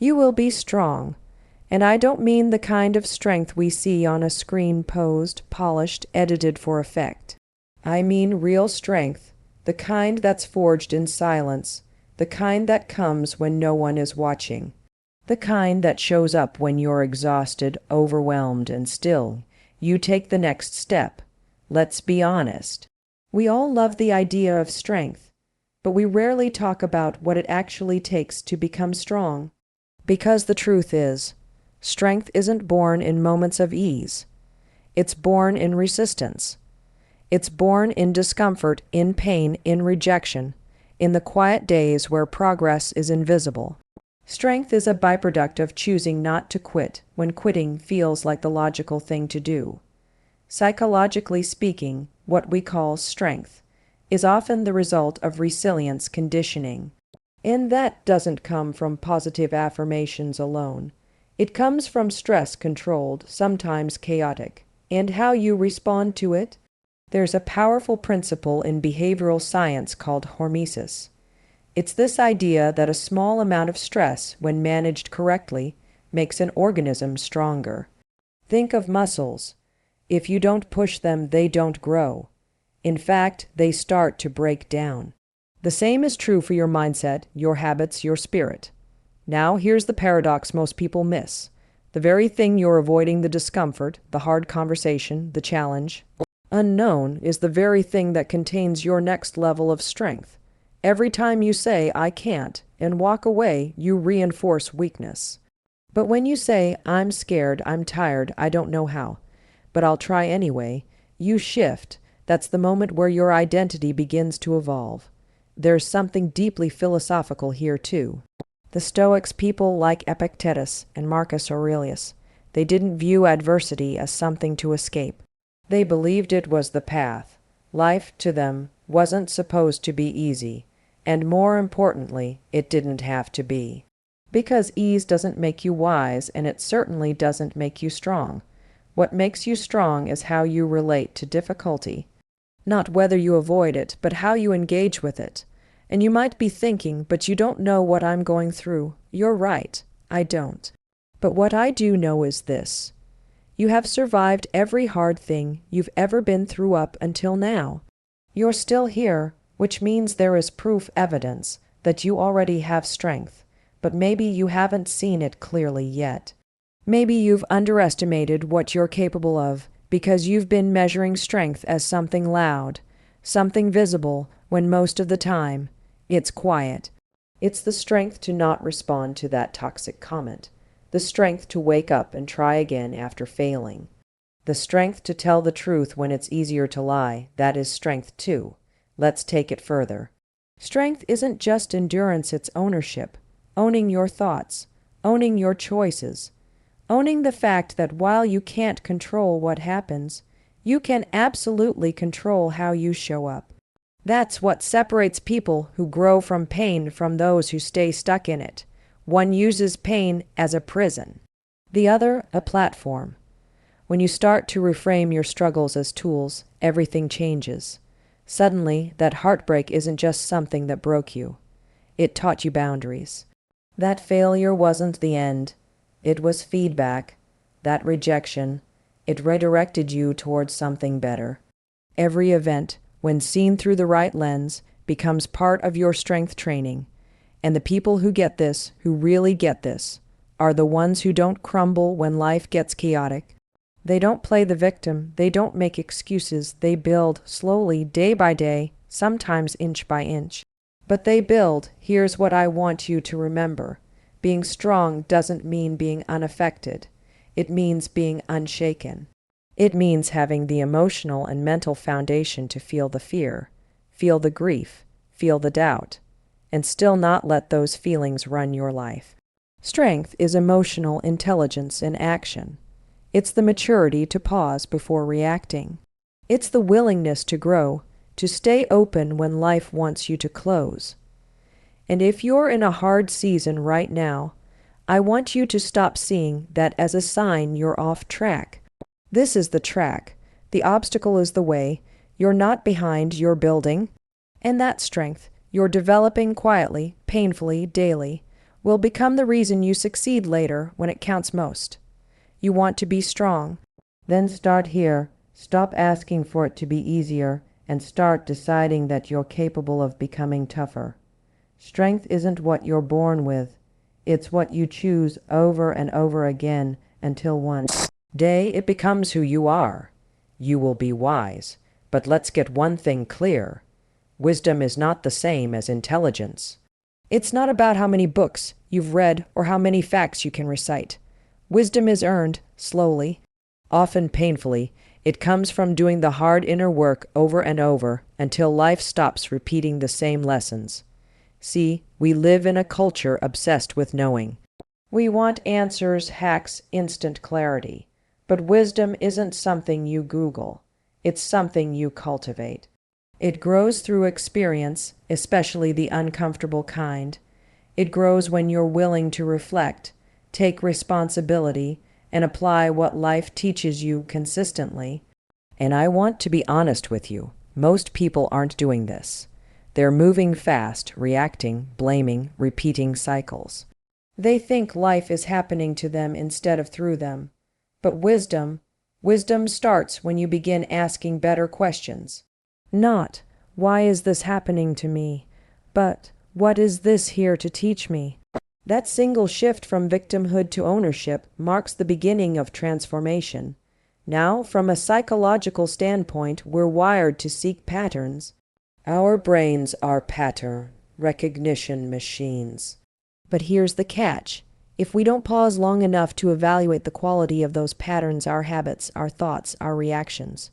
You will be strong. And I don't mean the kind of strength we see on a screen, posed, polished, edited for effect. I mean real strength, the kind that's forged in silence, the kind that comes when no one is watching, the kind that shows up when you're exhausted, overwhelmed, and still you take the next step. Let's be honest. We all love the idea of strength, but we rarely talk about what it actually takes to become strong. Because the truth is, strength isn't born in moments of ease. It's born in resistance. It's born in discomfort, in pain, in rejection, in the quiet days where progress is invisible. Strength is a byproduct of choosing not to quit when quitting feels like the logical thing to do. Psychologically speaking, what we call strength is often the result of resilience conditioning. And that doesn't come from positive affirmations alone. It comes from stress controlled, sometimes chaotic, and how you respond to it. There's a powerful principle in behavioral science called hormesis. It's this idea that a small amount of stress, when managed correctly, makes an organism stronger. Think of muscles. If you don't push them, they don't grow. In fact, they start to break down. The same is true for your mindset, your habits, your spirit. Now, here's the paradox most people miss. The very thing you're avoiding, the discomfort, the hard conversation, the challenge, unknown, is the very thing that contains your next level of strength. Every time you say, "I can't," and walk away, you reinforce weakness. But when you say, "I'm scared, I'm tired, I don't know how, but I'll try anyway," you shift. That's the moment where your identity begins to evolve. There's something deeply philosophical here, too. The Stoics, people like Epictetus and Marcus Aurelius, they didn't view adversity as something to escape. They believed it was the path. Life, to them, wasn't supposed to be easy, and more importantly, it didn't have to be. Because ease doesn't make you wise, and it certainly doesn't make you strong. What makes you strong is how you relate to difficulty. Not whether you avoid it, but how you engage with it. And you might be thinking, "But you don't know what I'm going through." You're right, I don't. But what I do know is this. You have survived every hard thing you've ever been through up until now. You're still here, which means there is proof, evidence, that you already have strength, but maybe you haven't seen it clearly yet. Maybe you've underestimated what you're capable of because you've been measuring strength as something loud, something visible, when most of the time, it's quiet. It's the strength to not respond to that toxic comment, the strength to wake up and try again after failing, the strength to tell the truth when it's easier to lie. That is strength too. Let's take it further. Strength isn't just endurance, it's ownership, owning your thoughts, owning your choices, owning the fact that while you can't control what happens, you can absolutely control how you show up. That's what separates people who grow from pain from those who stay stuck in it. One uses pain as a prison, the other a platform. When you start to reframe your struggles as tools, everything changes. Suddenly, that heartbreak isn't just something that broke you. It taught you boundaries. That failure wasn't the end. It was feedback. That rejection, it redirected you towards something better. Every event, when seen through the right lens, becomes part of your strength training. And the people who get this, who really get this, are the ones who don't crumble when life gets chaotic. They don't play the victim. They don't make excuses. They build slowly, day by day, sometimes inch by inch. But they build. Here's what I want you to remember. Being strong doesn't mean being unaffected. It means being unshaken. It means having the emotional and mental foundation to feel the fear, feel the grief, feel the doubt, and still not let those feelings run your life. Strength is emotional intelligence in action. It's the maturity to pause before reacting. It's the willingness to grow, to stay open when life wants you to close. And if you're in a hard season right now, I want you to stop seeing that as a sign you're off track. This is the track. The obstacle is the way. You're not behind, you're building. And that strength, you're developing quietly, painfully, daily, will become the reason you succeed later when it counts most. You want to be strong. Then start here. Stop asking for it to be easier and start deciding that you're capable of becoming tougher. Strength isn't what you're born with. It's what you choose over and over again until one day it becomes who you are. You will be wise. But let's get one thing clear. Wisdom is not the same as intelligence. It's not about how many books you've read or how many facts you can recite. Wisdom is earned slowly, often painfully. It comes from doing the hard inner work over and over until life stops repeating the same lessons. See, we live in a culture obsessed with knowing. We want answers, hacks, instant clarity. But wisdom isn't something you Google. It's something you cultivate. It grows through experience, especially the uncomfortable kind. It grows when you're willing to reflect, take responsibility, and apply what life teaches you consistently. And I want to be honest with you. Most people aren't doing this. They're moving fast, reacting, blaming, repeating cycles. They think life is happening to them instead of through them. But wisdom starts when you begin asking better questions. Not, why is this happening to me? But, what is this here to teach me? That single shift from victimhood to ownership marks the beginning of transformation. Now, from a psychological standpoint, we're wired to seek patterns. Our brains are pattern recognition machines. But here's the catch. If we don't pause long enough to evaluate the quality of those patterns, our habits, our thoughts, our reactions,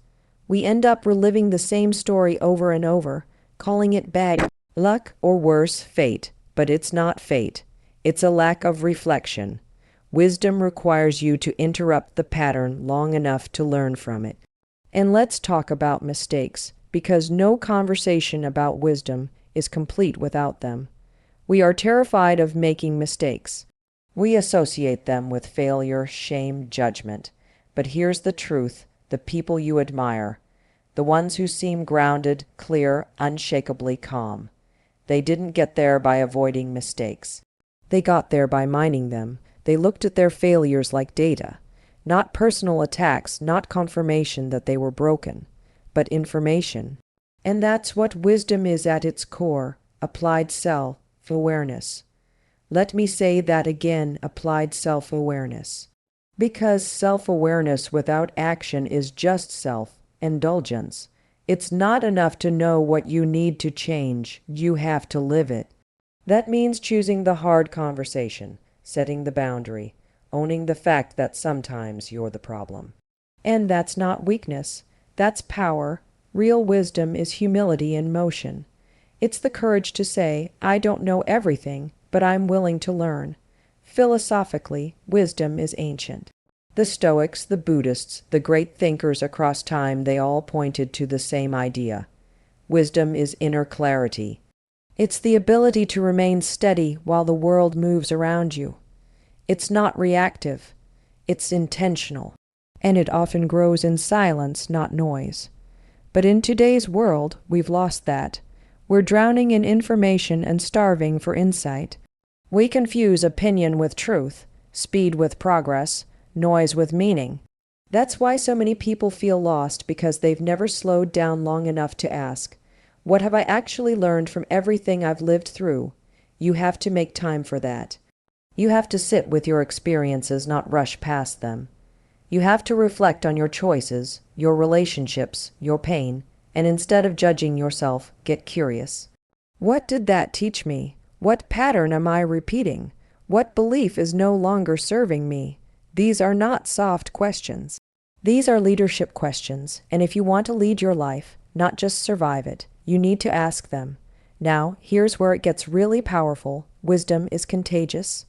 we end up reliving the same story over and over, calling it bad luck or worse, fate. But it's not fate. It's a lack of reflection. Wisdom requires you to interrupt the pattern long enough to learn from it. And let's talk about mistakes, because no conversation about wisdom is complete without them. We are terrified of making mistakes. We associate them with failure, shame, judgment. But here's the truth. The people you admire, the ones who seem grounded, clear, unshakably calm. They didn't get there by avoiding mistakes. They got there by minding them. They looked at their failures like data, not personal attacks, not confirmation that they were broken, but information. And that's what wisdom is at its core, applied self-awareness. Let me say that again, applied self-awareness. Because self-awareness without action is just self-indulgence. It's not enough to know what you need to change. You have to live it. That means choosing the hard conversation, setting the boundary, owning the fact that sometimes you're the problem. And that's not weakness. That's power. Real wisdom is humility in motion. It's the courage to say, I don't know everything, but I'm willing to learn. Philosophically, wisdom is ancient. The Stoics, the Buddhists, the great thinkers across time, they all pointed to the same idea. Wisdom is inner clarity. It's the ability to remain steady while the world moves around you. It's not reactive. It's intentional. And it often grows in silence, not noise. But in today's world, we've lost that. We're drowning in information and starving for insight. We confuse opinion with truth, speed with progress, noise with meaning. That's why so many people feel lost, because they've never slowed down long enough to ask, what have I actually learned from everything I've lived through? You have to make time for that. You have to sit with your experiences, not rush past them. You have to reflect on your choices, your relationships, your pain, and instead of judging yourself, get curious. What did that teach me? What pattern am I repeating? What belief is no longer serving me? These are not soft questions. These are leadership questions, and if you want to lead your life, not just survive it, you need to ask them. Now, here's where it gets really powerful. Wisdom is contagious.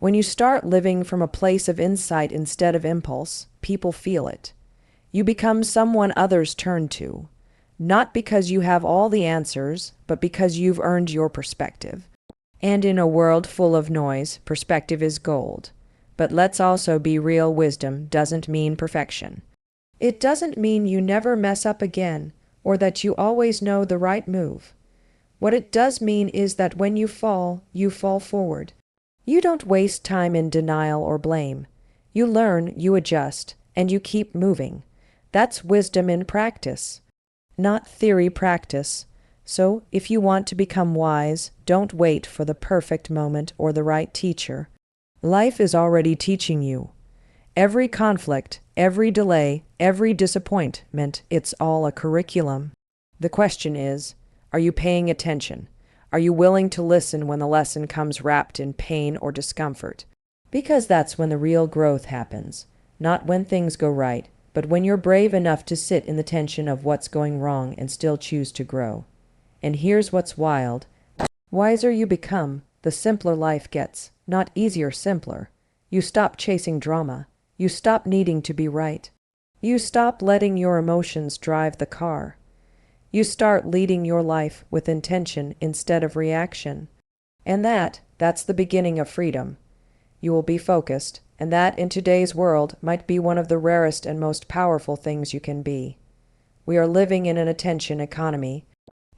When you start living from a place of insight instead of impulse, people feel it. You become someone others turn to, not because you have all the answers, but because you've earned your perspective. And in a world full of noise, perspective is gold. But let's also be real. Wisdom doesn't mean perfection. It doesn't mean you never mess up again, or that you always know the right move. What it does mean is that when you fall forward. You don't waste time in denial or blame. You learn, you adjust, and you keep moving. That's wisdom in practice, not theory practice. So, if you want to become wise, don't wait for the perfect moment or the right teacher. Life is already teaching you. Every conflict, every delay, every disappointment, it's all a curriculum. The question is, are you paying attention? Are you willing to listen when the lesson comes wrapped in pain or discomfort? Because that's when the real growth happens. Not when things go right, but when you're brave enough to sit in the tension of what's going wrong and still choose to grow. And here's what's wild. Wiser you become, the simpler life gets. Not easier, simpler. You stop chasing drama. You stop needing to be right. You stop letting your emotions drive the car. You start leading your life with intention instead of reaction. And that's the beginning of freedom. You will be focused, and that in today's world might be one of the rarest and most powerful things you can be. We are living in an attention economy,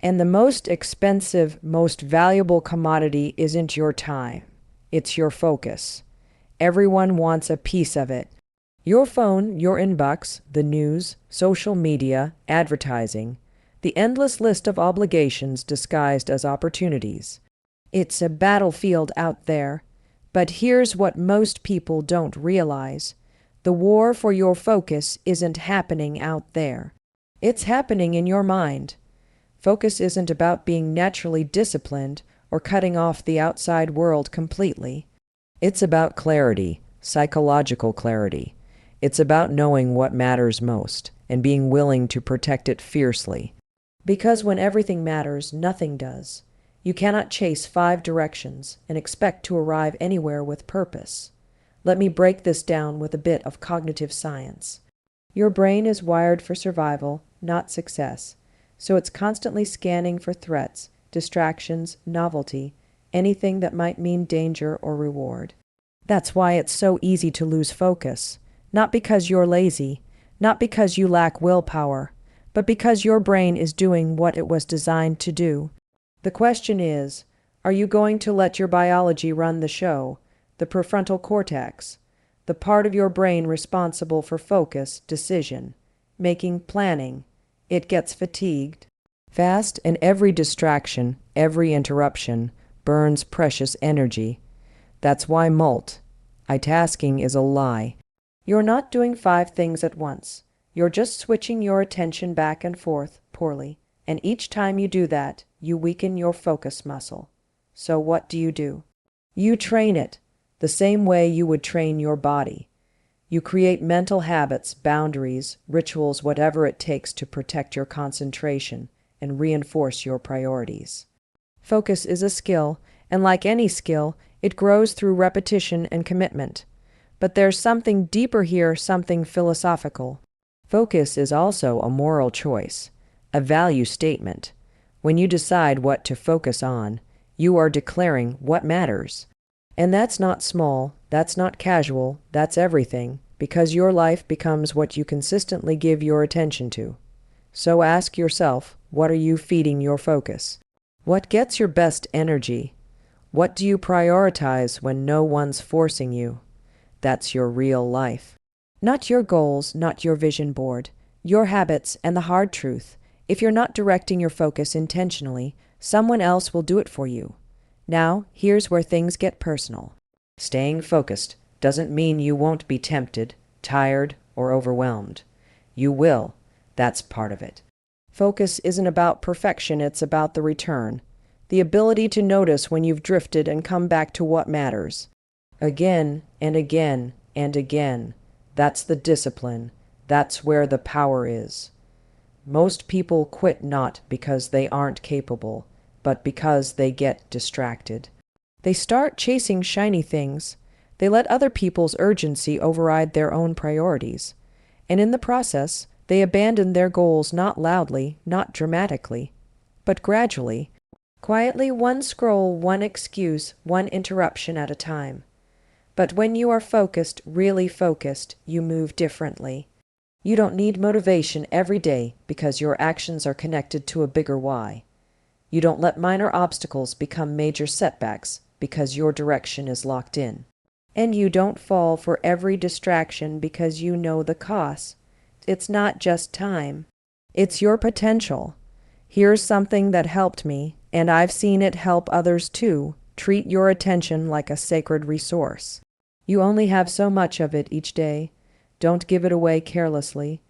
and the most expensive, most valuable commodity isn't your time. It's your focus. Everyone wants a piece of it. Your phone, your inbox, the news, social media, advertising, the endless list of obligations disguised as opportunities. It's a battlefield out there. But here's what most people don't realize. The war for your focus isn't happening out there. It's happening in your mind. Focus isn't about being naturally disciplined or cutting off the outside world completely. It's about clarity, psychological clarity. It's about knowing what matters most and being willing to protect it fiercely. Because when everything matters, nothing does. You cannot chase 5 directions and expect to arrive anywhere with purpose. Let me break this down with a bit of cognitive science. Your brain is wired for survival, not success. So it's constantly scanning for threats, distractions, novelty, anything that might mean danger or reward. That's why it's so easy to lose focus. Not because you're lazy, not because you lack willpower, but because your brain is doing what it was designed to do. The question is, are you going to let your biology run the show, the prefrontal cortex, the part of your brain responsible for focus, decision, making, planning? It gets fatigued fast, and every distraction, every interruption, burns precious energy. That's why multitasking is a lie. You're not doing 5 things at once. You're just switching your attention back and forth poorly. And each time you do that, you weaken your focus muscle. So what do? You train it, the same way you would train your body. You create mental habits, boundaries, rituals, whatever it takes to protect your concentration and reinforce your priorities. Focus is a skill, and like any skill, it grows through repetition and commitment. But there's something deeper here, something philosophical. Focus is also a moral choice, a value statement. When you decide what to focus on, you are declaring what matters. And that's not small, that's not casual, that's everything, because your life becomes what you consistently give your attention to. So ask yourself, what are you feeding your focus? What gets your best energy? What do you prioritize when no one's forcing you? That's your real life. Not your goals, not your vision board, your habits, and the hard truth. If you're not directing your focus intentionally, someone else will do it for you. Now, here's where things get personal. Staying focused doesn't mean you won't be tempted, tired, or overwhelmed. You will. That's part of it. Focus isn't about perfection, it's about the return. The ability to notice when you've drifted and come back to what matters. Again and again and again. That's the discipline. That's where the power is. Most people quit not because they aren't capable, but because they get distracted. They start chasing shiny things. They let other people's urgency override their own priorities. And in the process, they abandon their goals not loudly, not dramatically, but gradually. Quietly, one scroll, one excuse, one interruption at a time. But when you are focused, really focused, you move differently. You don't need motivation every day because your actions are connected to a bigger why. You don't let minor obstacles become major setbacks because your direction is locked in. And you don't fall for every distraction because you know the cost. It's not just time. It's your potential. Here's something that helped me, and I've seen it help others too. Treat your attention like a sacred resource. You only have so much of it each day. Don't give it away carelessly.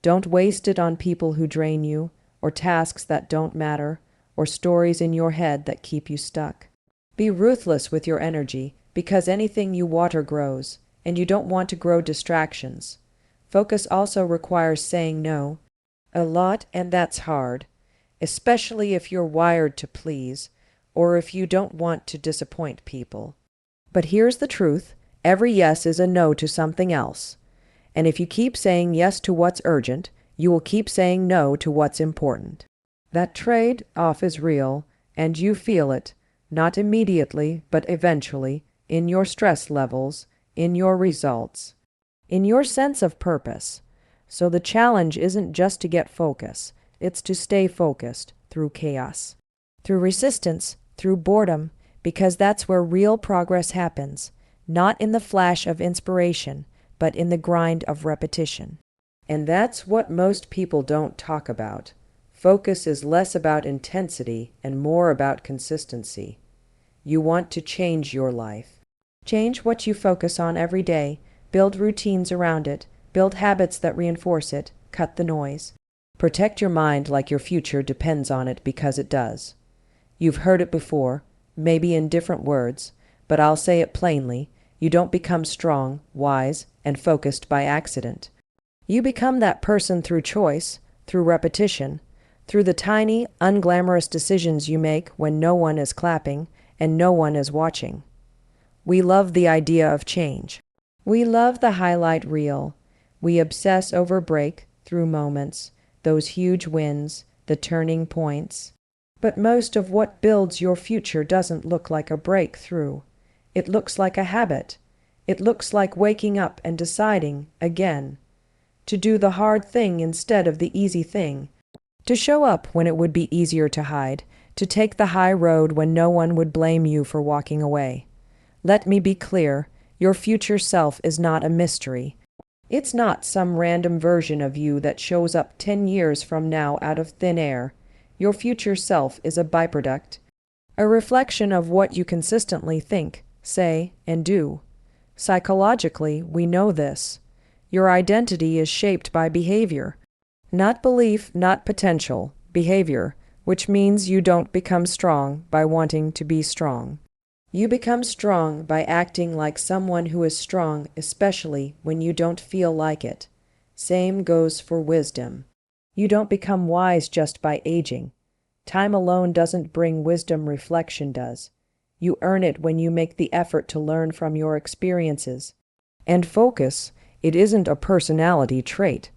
Don't waste it on people who drain you, or tasks that don't matter, or stories in your head that keep you stuck. Be ruthless with your energy, because anything you water grows, and you don't want to grow distractions. Focus also requires saying no a lot, and that's hard, especially if you're wired to please, or if you don't want to disappoint people. But here's the truth. Every yes is a no to something else. And if you keep saying yes to what's urgent, you will keep saying no to what's important. That trade-off is real, and you feel it, not immediately, but eventually, in your stress levels, in your results, in your sense of purpose. So the challenge isn't just to get focus, it's to stay focused through chaos, through resistance, through boredom, because that's where real progress happens, not in the flash of inspiration, but in the grind of repetition. And that's what most people don't talk about. Focus is less about intensity and more about consistency. You want to change your life. Change what you focus on every day. Build routines around it. Build habits that reinforce it. Cut the noise. Protect your mind like your future depends on it, because it does. You've heard it before, maybe in different words, but I'll say it plainly. You don't become strong, wise, and focused by accident. You become that person through choice, through repetition, through the tiny, unglamorous decisions you make when no one is clapping and no one is watching. We love the idea of change. We love the highlight reel. We obsess over breakthrough moments, those huge wins, the turning points. But most of what builds your future doesn't look like a breakthrough. It looks like a habit. It looks like waking up and deciding, again, to do the hard thing instead of the easy thing, to show up when it would be easier to hide, to take the high road when no one would blame you for walking away. Let me be clear, your future self is not a mystery. It's not some random version of you that shows up 10 years from now out of thin air. Your future self is a byproduct, a reflection of what you consistently think, say, and do. Psychologically, we know this. Your identity is shaped by behavior. Not belief, not potential, behavior, which means you don't become strong by wanting to be strong. You become strong by acting like someone who is strong, especially when you don't feel like it. Same goes for wisdom. You don't become wise just by aging. Time alone doesn't bring wisdom, reflection does. You earn it when you make the effort to learn from your experiences. And focus, it isn't a personality trait.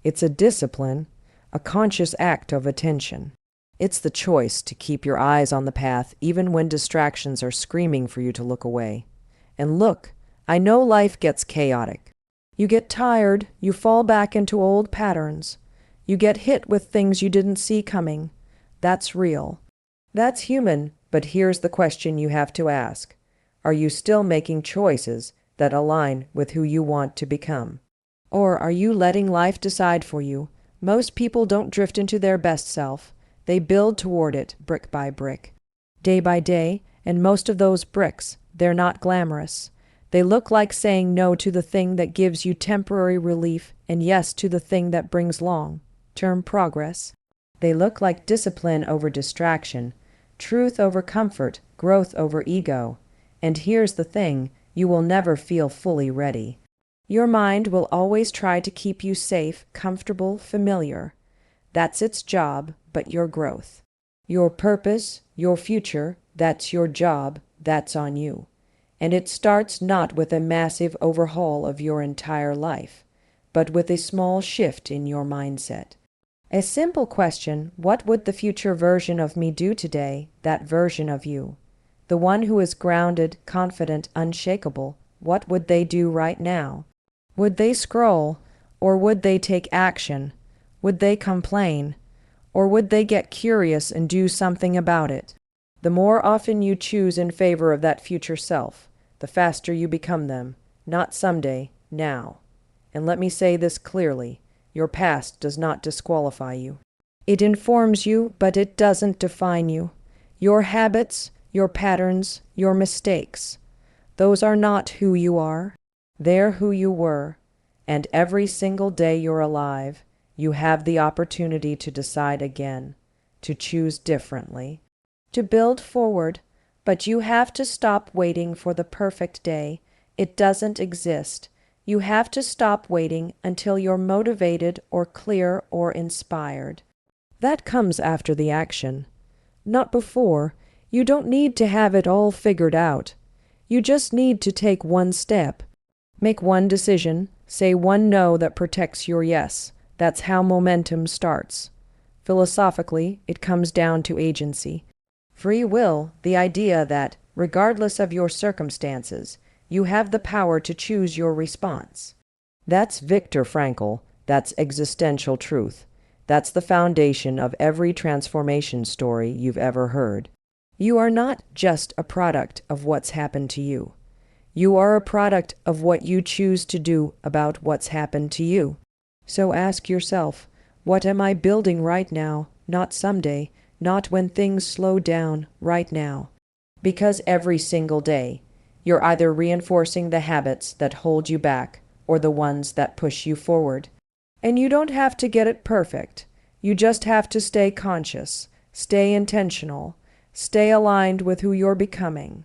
It's a discipline, a conscious act of attention. It's the choice to keep your eyes on the path even when distractions are screaming for you to look away. And look, I know life gets chaotic. You get tired, you fall back into old patterns. You get hit with things you didn't see coming. That's real. That's human, but here's the question you have to ask. Are you still making choices that align with who you want to become? Or are you letting life decide for you? Most people don't drift into their best self. They build toward it brick by brick, day by day, and most of those bricks, they're not glamorous. They look like saying no to the thing that gives you temporary relief and yes to the thing that brings long-term progress. They look like discipline over distraction, truth over comfort, growth over ego. And here's the thing, you will never feel fully ready. Your mind will always try to keep you safe, comfortable, familiar. That's its job, but your growth, your purpose, your future, that's your job, that's on you. And it starts not with a massive overhaul of your entire life, but with a small shift in your mindset. A simple question, what would the future version of me do today, that version of you? The one who is grounded, confident, unshakable, what would they do right now? Would they scroll, or would they take action? Would they complain, or would they get curious and do something about it? The more often you choose in favor of that future self, the faster you become them, not someday, now. And let me say this clearly, your past does not disqualify you. It informs you, but it doesn't define you. Your habits, your patterns, your mistakes, those are not who you are. They're who you were. And every single day you're alive, you have the opportunity to decide again, to choose differently, to build forward, but you have to stop waiting for the perfect day. It doesn't exist. You have to stop waiting until you're motivated or clear or inspired. That comes after the action, not before. You don't need to have it all figured out. You just need to take one step. Make one decision, say one no that protects your yes. That's how momentum starts. Philosophically, it comes down to agency. Free will, the idea that, regardless of your circumstances, you have the power to choose your response. That's Viktor Frankl. That's existential truth. That's the foundation of every transformation story you've ever heard. You are not just a product of what's happened to you. You are a product of what you choose to do about what's happened to you. So ask yourself, what am I building right now, not someday, not when things slow down, right now? Because every single day, you're either reinforcing the habits that hold you back or the ones that push you forward. And you don't have to get it perfect. You just have to stay conscious, stay intentional, stay aligned with who you're becoming.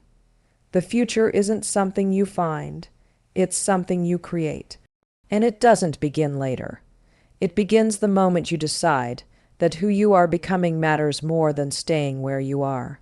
The future isn't something you find, it's something you create. And it doesn't begin later. It begins the moment you decide that who you are becoming matters more than staying where you are.